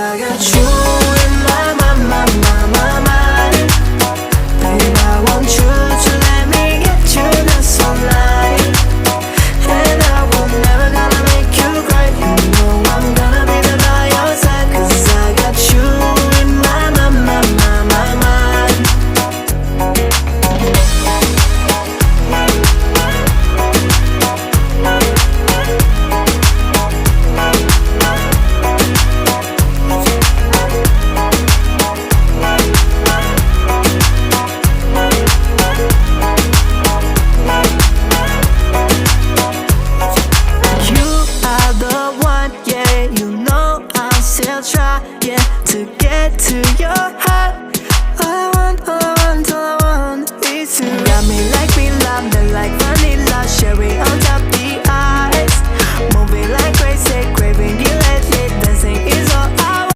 I got you in my mind. Babe, I want you to let me get you the sunlight. And I will never gonna make you cry. You know I'm gonna be there by your side. 'Cause I got you in my mind. Trying to get to your heart. All I want is to got me like me love, then like vanilla, cherry on top.